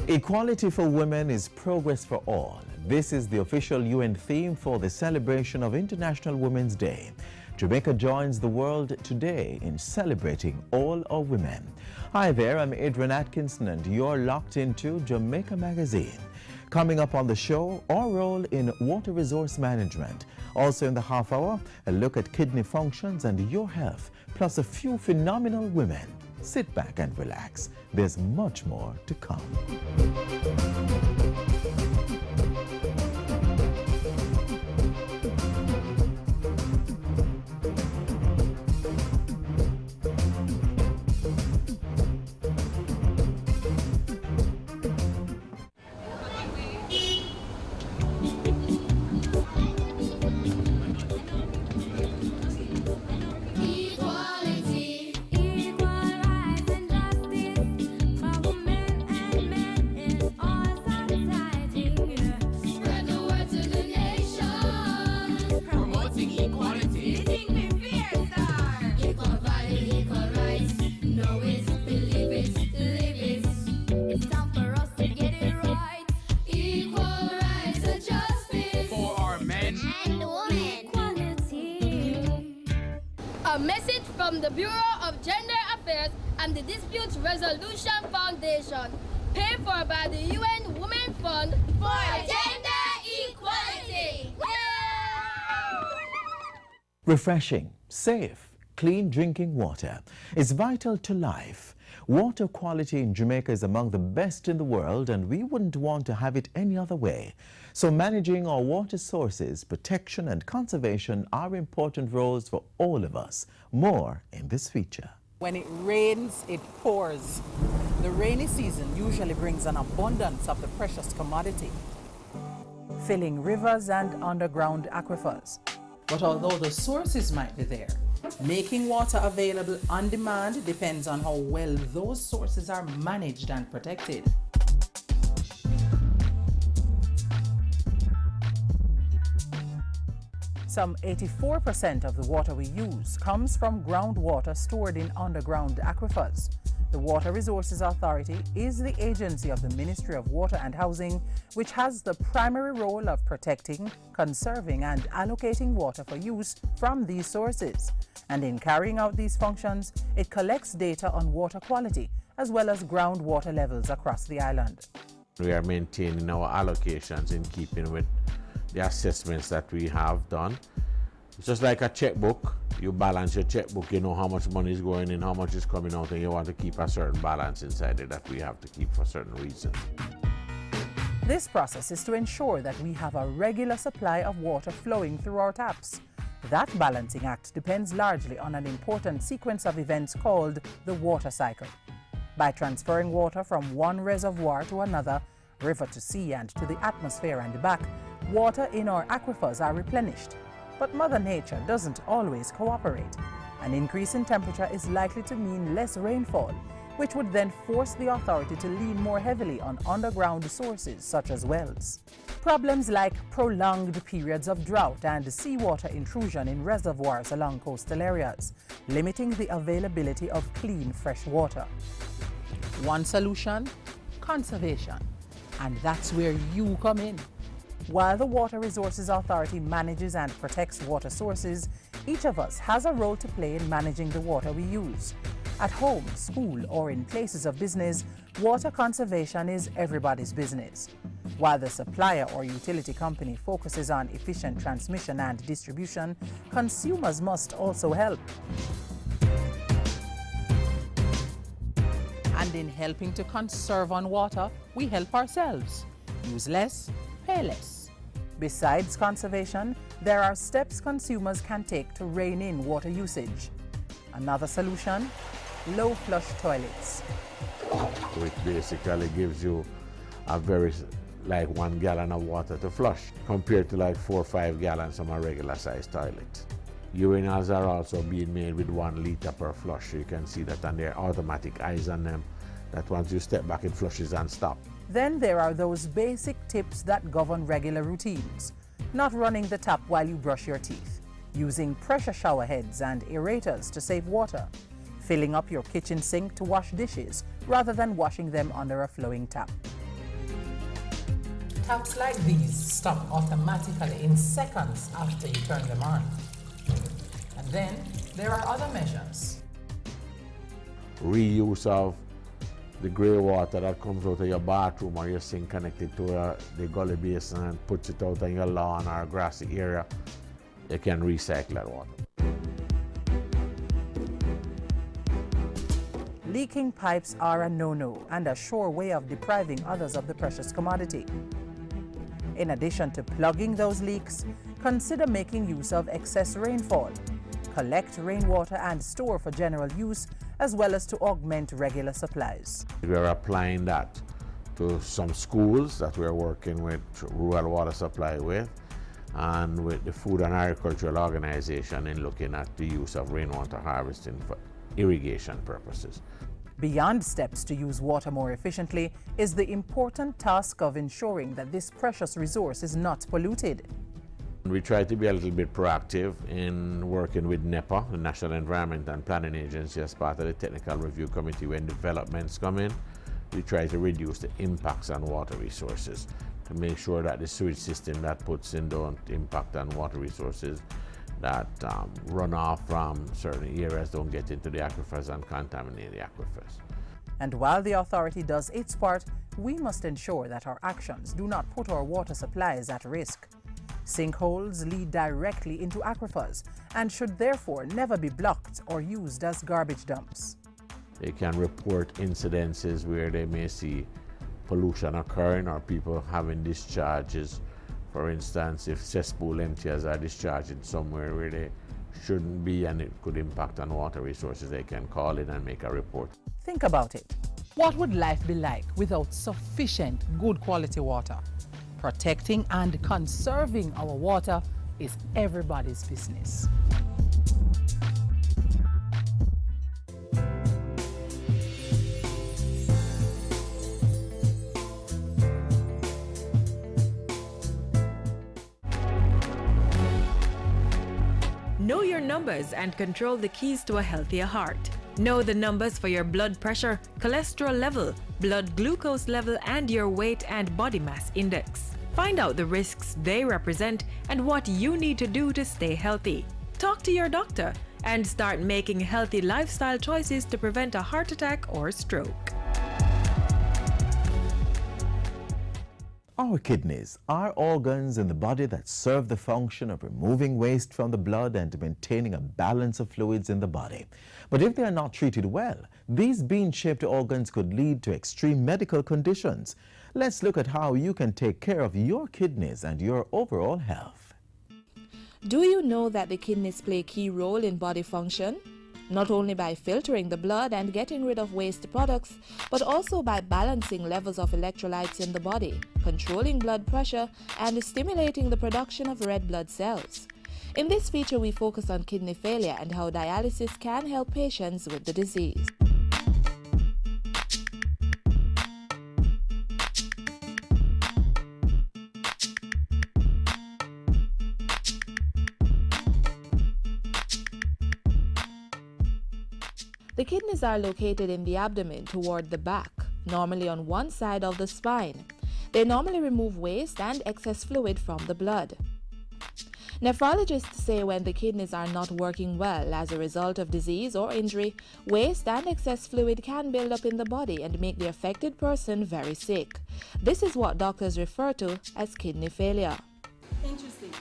Equality for women is progress for all. This is the official UN theme for the celebration of International Women's Day. Jamaica joins the world today in celebrating all our women. Hi there, I'm Adrian Atkinson and you're locked into Jamaica Magazine. Coming up on the show, our role in water resource management. Also in the half hour, a look at kidney functions and your health, plus a few phenomenal women. Sit back and relax. There's much more to come. A message from the Bureau of Gender Affairs and the Dispute Resolution Foundation, paid for by the UN Women Fund for Gender Equality. Refreshing, safe, clean drinking water is vital to life. Water quality in Jamaica is among the best in the world and we wouldn't want to have it any other way. So managing our water sources, protection and conservation are important roles for all of us. More in this feature. When it rains, it pours. The rainy season usually brings an abundance of the precious commodity, filling rivers and underground aquifers. But although the sources might be there, making water available on demand depends on how well those sources are managed and protected. Some 84% of the water we use comes from groundwater stored in underground aquifers. The Water Resources Authority is the agency of the Ministry of Water and Housing, which has the primary role of protecting, conserving and allocating water for use from these sources. And in carrying out these functions, it collects data on water quality as well as groundwater levels across the island. We are maintaining our allocations in keeping with the assessments that we have done. It's just like a checkbook. You balance your checkbook, you know how much money is going in, how much is coming out, and you want to keep a certain balance inside it that we have to keep for certain reasons. This process is to ensure that we have a regular supply of water flowing through our taps. That balancing act depends largely on an important sequence of events called the water cycle. By transferring water from one reservoir to another, river to sea and to the atmosphere and back, water in our aquifers are replenished. But Mother Nature doesn't always cooperate. An increase in temperature is likely to mean less rainfall, which would then force the authority to lean more heavily on underground sources such as wells. Problems like prolonged periods of drought and seawater intrusion in reservoirs along coastal areas, limiting the availability of clean fresh water. One solution: conservation. And that's where you come in. While the Water Resources Authority manages and protects water sources, each of us has a role to play in managing the water we use. At home, school, or in places of business, water conservation is everybody's business. While the supplier or utility company focuses on efficient transmission and distribution, consumers must also help. And in helping to conserve on water, we help ourselves. Use less, pay less. Besides conservation, there are steps consumers can take to rein in water usage. Another solution: low flush toilets. Which basically gives you a like 1 gallon of water to flush compared to like 4 or 5 gallons from a regular sized toilet. Urinals are also being made with 1 liter per flush, so you can see that on their automatic eyes on them, that once you step back it flushes and stops. Then there are those basic tips that govern regular routines. Not running the tap while you brush your teeth, using pressure shower heads and aerators to save water, filling up your kitchen sink to wash dishes rather than washing them under a flowing tap, Taps like these stop automatically in seconds after you turn them on. And then there are other measures. Reuse of the grey water that comes out of your bathroom or your sink connected to the gully basin and puts it out on your lawn or grassy area. You can recycle that water. Leaking pipes are a no-no and a sure way of depriving others of the precious commodity. In addition to plugging those leaks, consider making use of excess rainfall. Collect rainwater and store for general use, as well as to augment regular supplies. We are applying that to some schools that we are working with rural water supply with, and with the Food and Agricultural Organization in looking at the use of rainwater harvesting for irrigation purposes. Beyond steps to use water more efficiently is the important task of ensuring that this precious resource is not polluted. We try to be a little bit proactive in working with NEPA, the National Environment and Planning Agency, as part of the Technical Review Committee when developments come in. We try to reduce the impacts on water resources to make sure that the sewage system that puts in don't impact on water resources, that runoff from certain areas don't get into the aquifers and contaminate the aquifers. And while the authority does its part, we must ensure that our actions do not put our water supplies at risk. Sinkholes lead directly into aquifers and should therefore never be blocked or used as garbage dumps. They can report incidences where they may see pollution occurring or people having discharges. For instance, if cesspool emptiers are discharging somewhere where they shouldn't be and it could impact on water resources, they can call in and make a report. Think about it. What would life be like without sufficient good quality water? Protecting and conserving our water is everybody's business. Know your numbers and control the keys to a healthier heart. Know the numbers for your blood pressure, cholesterol level, blood glucose level, and your weight and body mass index. Find out the risks they represent and what you need to do to stay healthy. Talk to your doctor and start making healthy lifestyle choices to prevent a heart attack or stroke. Our kidneys are organs in the body that serve the function of removing waste from the blood and maintaining a balance of fluids in the body. But if they are not treated well, these bean-shaped organs could lead to extreme medical conditions. Let's look at how you can take care of your kidneys and your overall health. Do you know that the kidneys play a key role in body function? Not only by filtering the blood and getting rid of waste products, but also by balancing levels of electrolytes in the body, controlling blood pressure, and stimulating the production of red blood cells. In this feature, we focus on kidney failure and how dialysis can help patients with the disease. The kidneys are located in the abdomen toward the back, normally on one side of the spine. They normally remove waste and excess fluid from the blood. Nephrologists say when the kidneys are not working well as a result of disease or injury, waste and excess fluid can build up in the body and make the affected person very sick. This is what doctors refer to as kidney failure. Interesting.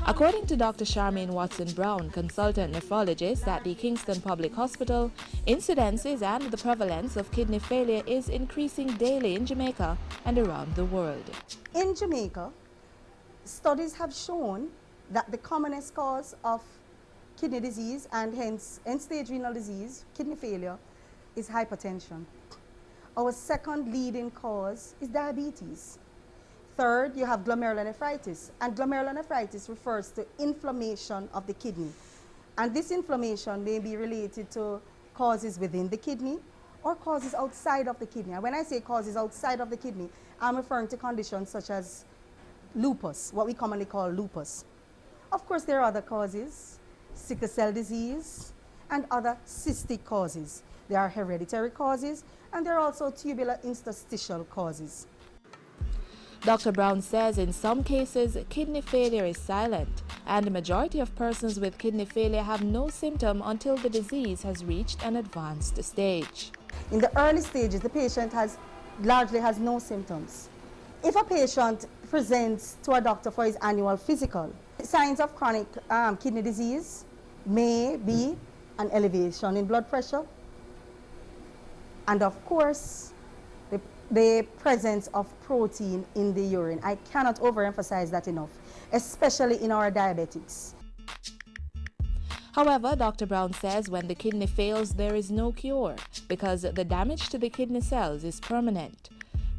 According to Dr. Charmaine Watson-Brown, consultant nephrologist at the Kingston Public Hospital, incidences and the prevalence of kidney failure is increasing daily in Jamaica and around the world. In Jamaica, studies have shown that the commonest cause of kidney disease and hence end-stage renal disease, kidney failure, is hypertension. Our second leading cause is diabetes. Third, you have glomerulonephritis, and glomerulonephritis refers to inflammation of the kidney. And this inflammation may be related to causes within the kidney or causes outside of the kidney. And when I say causes outside of the kidney, I'm referring to conditions such as lupus, what we commonly call lupus. Of course, there are other causes, sickle cell disease, and other cystic causes. There are hereditary causes, and there are also tubular interstitial causes. Dr. Brown says in some cases, kidney failure is silent, and the majority of persons with kidney failure have no symptom until the disease has reached an advanced stage. In the early stages, the patient largely has no symptoms. If a patient presents to a doctor for his annual physical, signs of chronic kidney disease may be an elevation in blood pressure, and of course, the presence of protein in the urine. I cannot overemphasize that enough, especially in our diabetics. However, Dr. Brown says when the kidney fails, there is no cure because the damage to the kidney cells is permanent.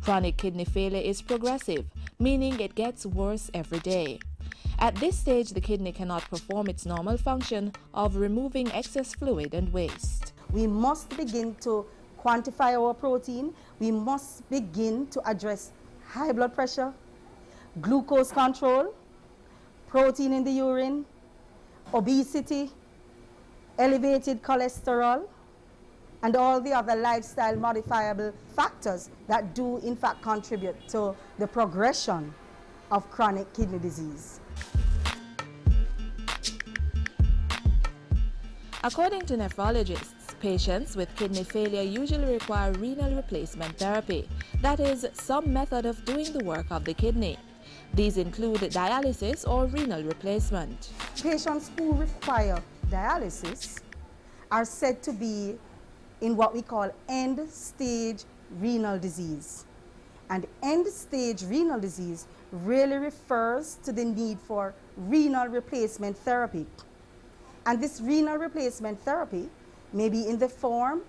Chronic kidney failure is progressive, meaning it gets worse every day. At this stage, the kidney cannot perform its normal function of removing excess fluid and waste. We must begin to quantify our protein. We must begin to address high blood pressure, glucose control, protein in the urine, obesity, elevated cholesterol, and all the other lifestyle modifiable factors that do in fact contribute to the progression of chronic kidney disease. According to nephrologists, patients with kidney failure usually require renal replacement therapy, that is, some method of doing the work of the kidney. These include dialysis or renal replacement. Patients who require dialysis are said to be in what we call end-stage renal disease. And end-stage renal disease really refers to the need for renal replacement therapy. And this renal replacement therapy may be in the form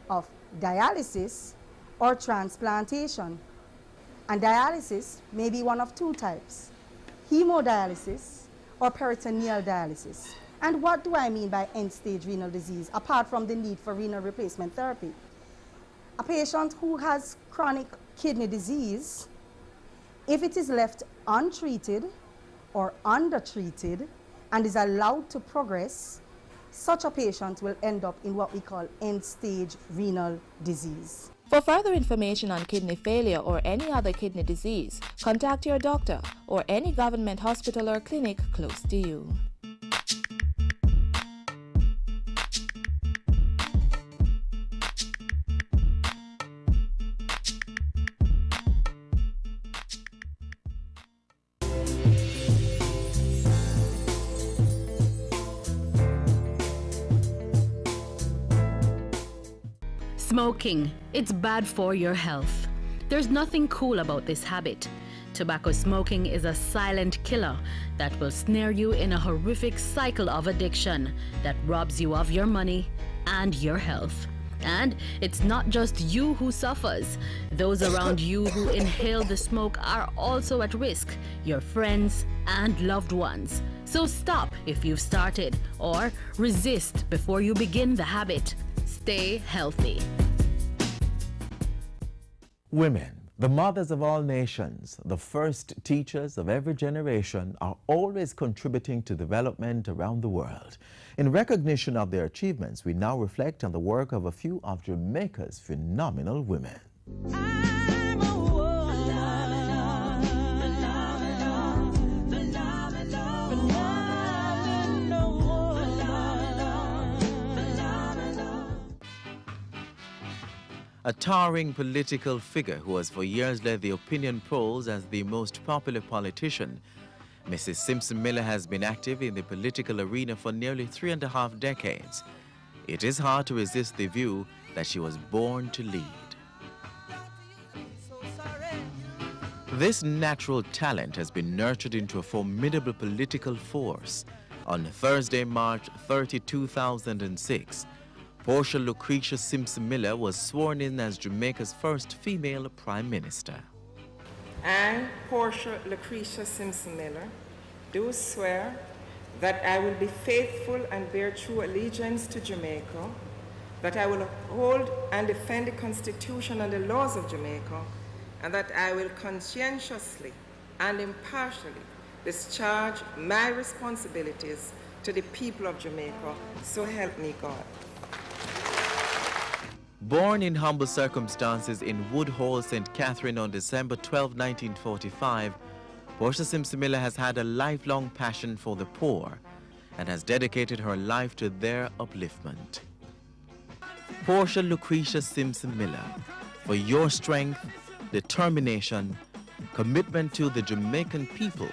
of dialysis or transplantation. And dialysis may be one of two types, hemodialysis or peritoneal dialysis. And what do I mean by end-stage renal disease, apart from the need for renal replacement therapy? A patient who has chronic kidney disease, if it is left untreated or undertreated and is allowed to progress, such a patient will end up in what we call end-stage renal disease. For further information on kidney failure or any other kidney disease, contact your doctor or any government hospital or clinic close to you. Smoking, it's bad for your health. There's nothing cool about this habit. Tobacco smoking is a silent killer that will snare you in a horrific cycle of addiction that robs you of your money and your health. And it's not just you who suffers. Those around you who inhale the smoke are also at risk, your friends and loved ones. So stop if you've started, or resist before you begin the habit. Stay healthy. Women, the mothers of all nations, the first teachers of every generation, are always contributing to development around the world. In recognition of their achievements, we now reflect on the work of a few of Jamaica's phenomenal women. A towering political figure who has for years led the opinion polls as the most popular politician, Mrs. Simpson Miller has been active in the political arena for nearly 3.5 decades. It is hard to resist the view that she was born to lead. This natural talent has been nurtured into a formidable political force. On Thursday, March 30, 2006, Portia Lucretia Simpson Miller was sworn in as Jamaica's first female Prime Minister. I, Portia Lucretia Simpson Miller, do swear that I will be faithful and bear true allegiance to Jamaica, that I will uphold and defend the Constitution and the laws of Jamaica, and that I will conscientiously and impartially discharge my responsibilities to the people of Jamaica, so help me God. Born in humble circumstances in Woodhall, St. Catherine on December 12, 1945, Portia Simpson Miller has had a lifelong passion for the poor and has dedicated her life to their upliftment. Portia Lucretia Simpson Miller, for your strength, determination, commitment to the Jamaican people,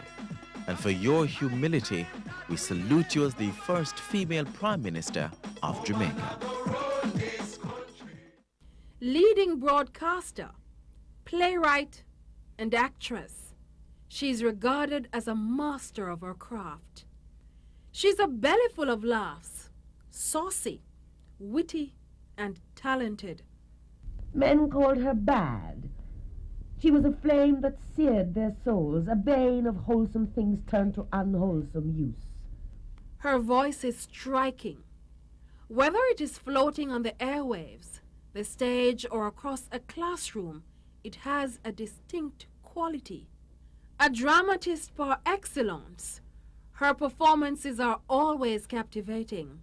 and for your humility, we salute you as the first female Prime Minister of Jamaica. Leading broadcaster, playwright, and actress, she's regarded as a master of her craft. She's a belly full of laughs, saucy, witty, and talented. Men called her bad. She was a flame that seared their souls, a bane of wholesome things turned to unwholesome use. Her voice is striking. Whether it is floating on the airwaves, the stage, or across a classroom, it has a distinct quality. A dramatist par excellence, her performances are always captivating.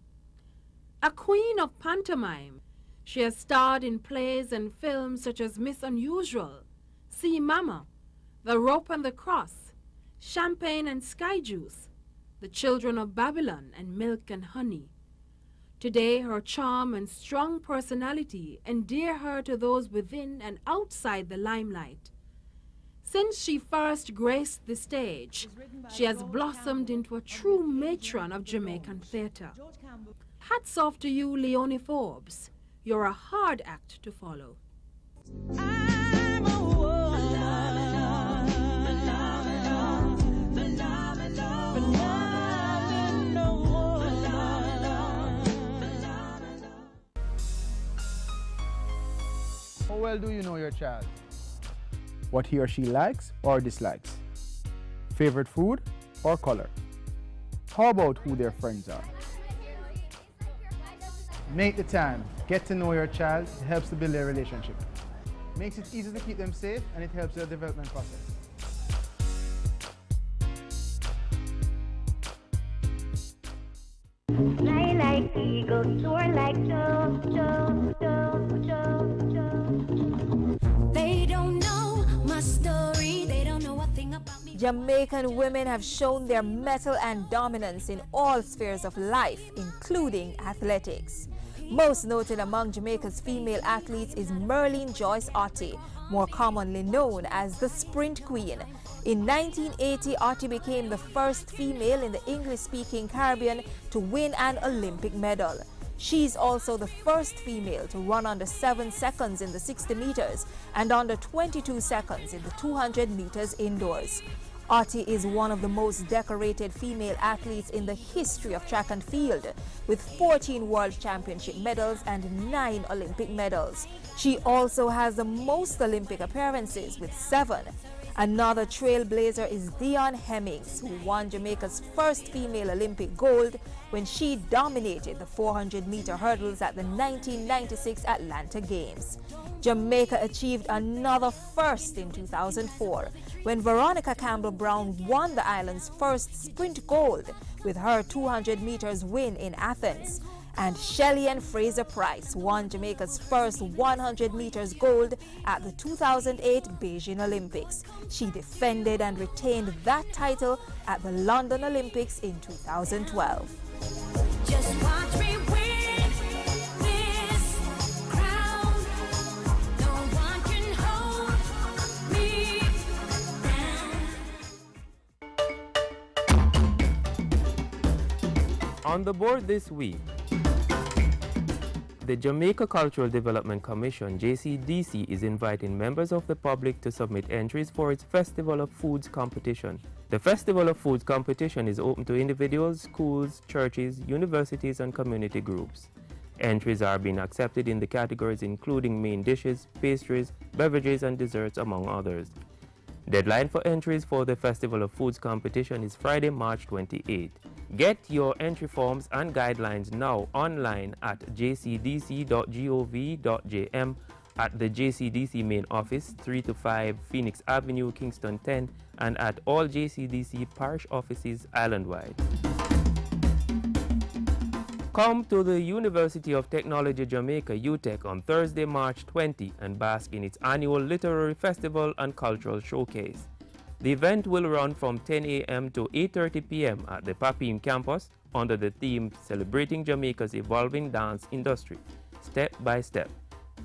A queen of pantomime, she has starred in plays and films such as Miss Unusual, See Mama, The Rope and the Cross, Champagne and Sky Juice, The Children of Babylon, and Milk and Honey. Today, her charm and strong personality endear her to those within and outside the limelight. Since she first graced the stage, she has blossomed into a true matron of Jamaican theatre. Hats off to you, Leonie Forbes. You're a hard act to follow. How well do you know your child? What he or she likes or dislikes? Favorite food or color? How about who their friends are? Make the time. Get to know your child. It helps to build their relationship. Makes it easy to keep them safe, and it helps their development process. Fly like eagles, soar like dove, dove, dove, dove, dove. They don't know my story, they don't know a thing about me. Jamaican women have shown their mettle and dominance in all spheres of life, including athletics. Most noted among Jamaica's female athletes is Merlene Joyce Ottey, more commonly known as the Sprint Queen. In 1980, Ottey became the first female in the English-speaking Caribbean to win an Olympic medal. She's also the first female to run under 7 seconds in the 60 meters and under 22 seconds in the 200 meters indoors. Ottey is one of the most decorated female athletes in the history of track and field, with 14 World Championship medals and 9 Olympic medals. She also has the most Olympic appearances, with 7. Another trailblazer is Dion Hemmings, who won Jamaica's first female Olympic gold when she dominated the 400-meter hurdles at the 1996 Atlanta Games. Jamaica achieved another first in 2004 when Veronica Campbell-Brown won the island's first sprint gold with her 200 meters win in Athens. And Shelley Ann Fraser-Price won Jamaica's first 100 meters gold at the 2008 Beijing Olympics. She defended and retained that title at the London Olympics in 2012. Just watch me win this crown. No one can hold me down. On the board this week, the Jamaica Cultural Development Commission, JCDC, is inviting members of the public to submit entries for its Festival of Foods competition. The Festival of Foods competition is open to individuals, schools, churches, universities, and community groups. Entries are being accepted in the categories including main dishes, pastries, beverages, and desserts, among others. Deadline for entries for the Festival of Foods competition is Friday, March 28. Get your entry forms and guidelines now online at jcdc.gov.jm, at the JCDC main office, 3 to 5 Phoenix Avenue, Kingston 10, and at all JCDC parish offices island-wide. Come to the University of Technology Jamaica UTech on Thursday, March 20 and bask in its annual literary festival and cultural showcase. The event will run from 10 a.m. to 8:30 p.m. at the Papim campus under the theme Celebrating Jamaica's Evolving Dance Industry, Step by Step.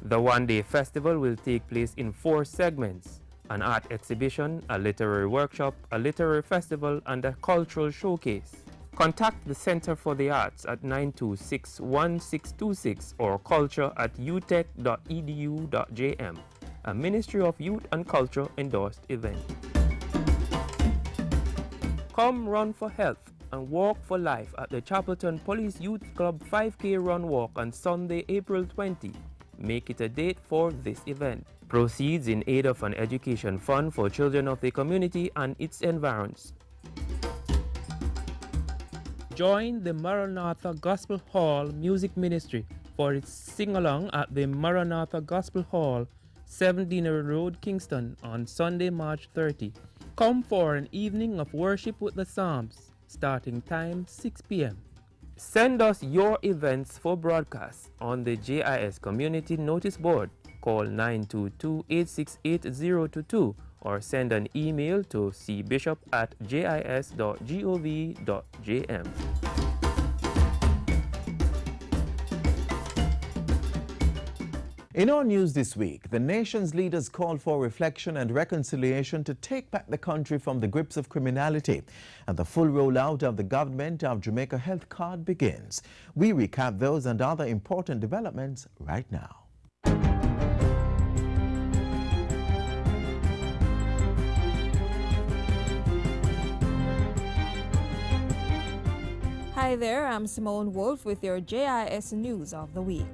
The one-day festival will take place in 4 segments: an art exhibition, a literary workshop, a literary festival, and a cultural showcase. Contact the Center for the Arts at 926-1626 or culture@utech.edu.jm, a Ministry of Youth and Culture endorsed event. Come run for health and walk for life at the Chapelton Police Youth Club 5K Run Walk on Sunday, April 20. Make it a date for this event. Proceeds in aid of an education fund for children of the community and its environs. Join the Maranatha Gospel Hall Music Ministry for its sing-along at the Maranatha Gospel Hall, 7 Deanery Road, Kingston, on Sunday, March 30. Come for an evening of worship with the Psalms, starting time 6 p.m. Send us your events for broadcast on the JIS Community Notice Board. Call 922-868-022 or send an email to cbishop@jis.gov.jm. In our news this week, the nation's leaders called for reflection and reconciliation to take back the country from the grips of criminality. And the full rollout of the Government of Jamaica Health Card begins. We recap those and other important developments right now. Hi there, I'm Simone Wolf with your JIS News of the Week.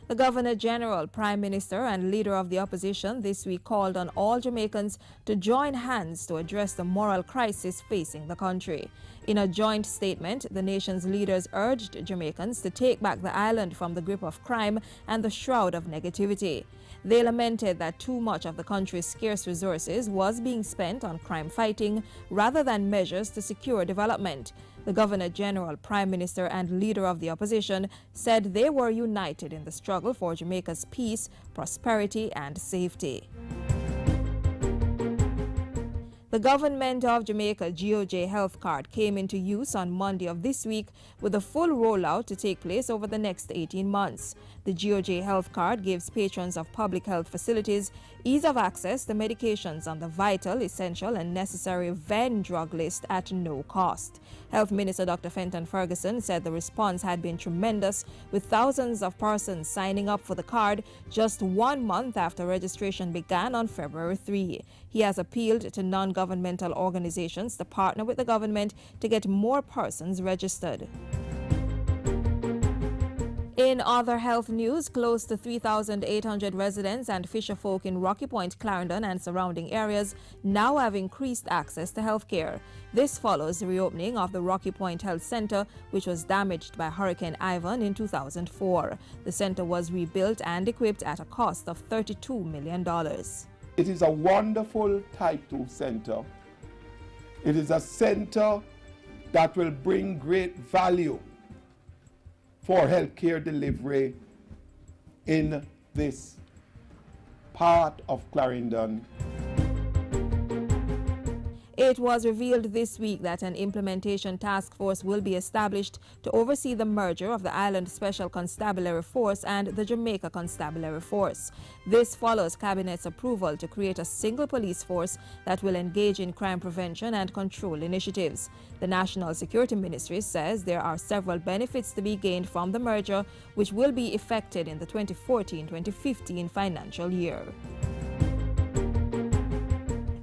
The Governor General, Prime Minister and Leader of the Opposition this week called on all Jamaicans to join hands to address the moral crisis facing the country. In a joint statement, the nation's leaders urged Jamaicans to take back the island from the grip of crime and the shroud of negativity. They lamented that too much of the country's scarce resources was being spent on crime fighting rather than measures to secure development. The Governor General, Prime Minister and Leader of the Opposition said they were united in the struggle for Jamaica's peace, prosperity and safety. The Government of Jamaica Goj Health Card came into use on Monday of this week with a full rollout to take place over the next 18 months. The Goj Health Card gives patrons of public health facilities ease of access to medications on the vital, essential and necessary VEN drug list at no cost. Health Minister Dr. Fenton Ferguson said the response had been tremendous, with thousands of persons signing up for the card just 1 month after registration began on February 3. He has appealed to non-governmental organizations to partner with the government to get more persons registered. In other health news, close to 3,800 residents and fisherfolk in Rocky Point, Clarendon and surrounding areas now have increased access to health care. This follows the reopening of the Rocky Point Health Center, which was damaged by Hurricane Ivan in 2004. The center was rebuilt and equipped at a cost of $32 million. It is a wonderful Type 2 center. It is a center that will bring great value for healthcare delivery in this part of Clarendon. It was revealed this week that an implementation task force will be established to oversee the merger of the Island Special Constabulary Force and the Jamaica Constabulary Force. This follows Cabinet's approval to create a single police force that will engage in crime prevention and control initiatives. The National Security Ministry says there are several benefits to be gained from the merger, which will be effected in the 2014-2015 financial year.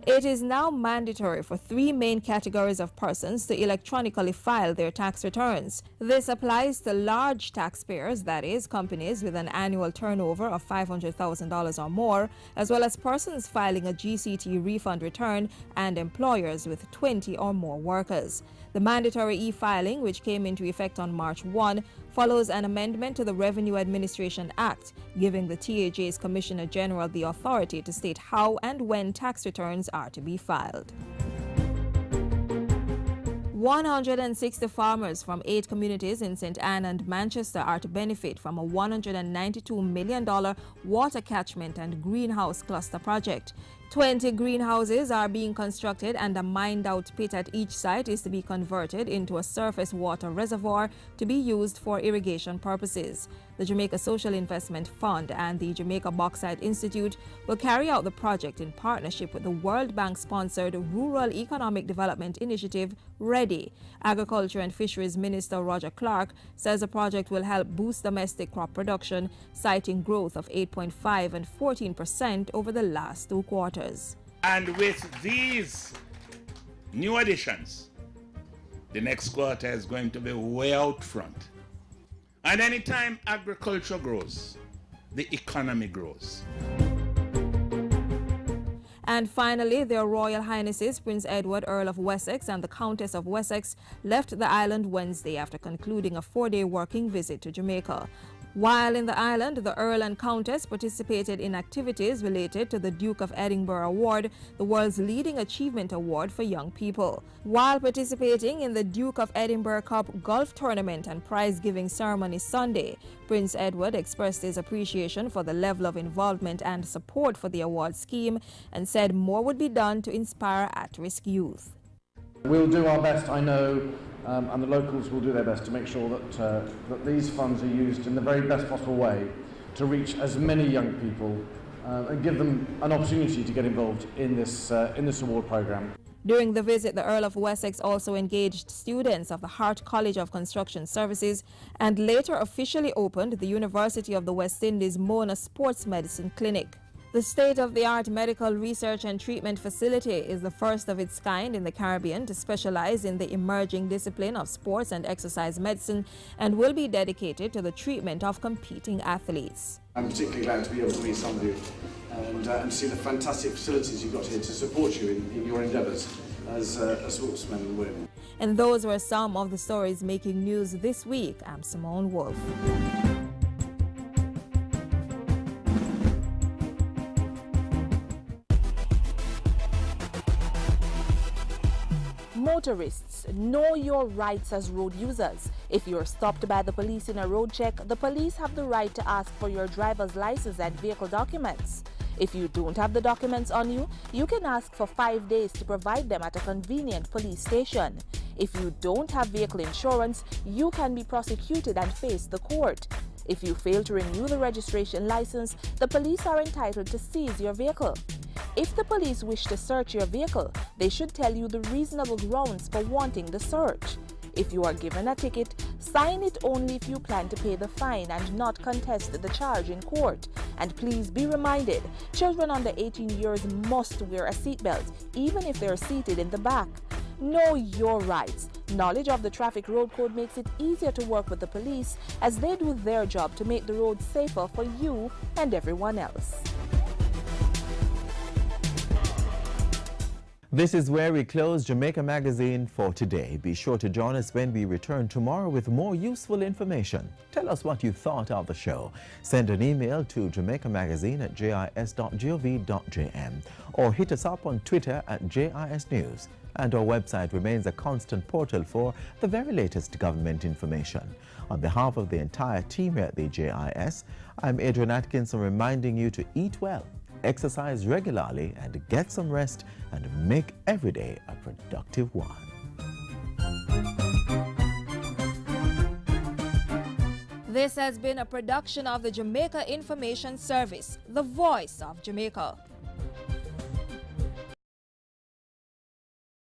It is now mandatory for 3 main categories of persons to electronically file their tax returns. This applies to large taxpayers, that is, companies with an annual turnover of $500,000 or more, as well as persons filing a GCT refund return and employers with 20 or more workers. The mandatory e-filing, which came into effect on March 1, follows an amendment to the Revenue Administration Act, giving the TAJ's Commissioner General the authority to state how and when tax returns are to be filed. 160 farmers from 8 communities in St. Anne and Manchester are to benefit from a $192 million water catchment and greenhouse cluster project. 20 greenhouses are being constructed and a mined-out pit at each site is to be converted into a surface water reservoir to be used for irrigation purposes. The Jamaica Social Investment Fund and the Jamaica Bauxite Institute will carry out the project in partnership with the World Bank-sponsored Rural Economic Development Initiative, READY. Agriculture and Fisheries Minister Roger Clark says the project will help boost domestic crop production, citing growth of 8.5% and 14% over the last 2 quarters. And with these new additions, the next quarter is going to be way out front. And anytime agriculture grows, the economy grows. And finally, their Royal Highnesses Prince Edward, Earl of Wessex and the Countess of Wessex left the island Wednesday after concluding a 4-day working visit to Jamaica. While in the island, the Earl and Countess participated in activities related to the Duke of Edinburgh Award, the world's leading achievement award for young people. While participating in the Duke of Edinburgh Cup golf tournament and prize-giving ceremony Sunday, Prince Edward expressed his appreciation for the level of involvement and support for the award scheme and said more would be done to inspire at-risk youth. We'll do our best, I know, and the locals will do their best to make sure that these funds are used in the very best possible way to reach as many young people and give them an opportunity to get involved in this award programme. During the visit, the Earl of Wessex also engaged students of the Hart College of Construction Services and later officially opened the University of the West Indies Mona Sports Medicine Clinic. The state-of-the-art medical research and treatment facility is the first of its kind in the Caribbean to specialize in the emerging discipline of sports and exercise medicine and will be dedicated to the treatment of competing athletes. I'm particularly glad to be able to meet some of you and see the fantastic facilities you've got here to support you in your endeavours as sportsmen and women. And those were some of the stories making news this week. I'm Simone Wolf. Motorists, know your rights as road users. If you're stopped by the police in a road check, the police have the right to ask for your driver's license and vehicle documents. If you don't have the documents on you, you can ask for 5 days to provide them at a convenient police station. If you don't have vehicle insurance, you can be prosecuted and face the court. If you fail to renew the registration license, the police are entitled to seize your vehicle. If the police wish to search your vehicle, they should tell you the reasonable grounds for wanting the search. If you are given a ticket, sign it only if you plan to pay the fine and not contest the charge in court. And please be reminded, children under 18 years must wear a seatbelt, even if they are seated in the back. Know your rights. Knowledge of the traffic road code makes it easier to work with the police as they do their job to make the roads safer for you and everyone else. This is where we close Jamaica Magazine for today. Be sure to join us when we return tomorrow with more useful information. Tell us what you thought of the show. Send an email to jamaicamagazine@jis.gov.jm or hit us up on Twitter @JIS News. And our website remains a constant portal for the very latest government information. On behalf of the entire team here at the JIS, I'm Adrian Atkinson reminding you to eat well, exercise regularly, and get some rest, and make every day a productive one. This has been a production of the Jamaica Information Service, the voice of Jamaica.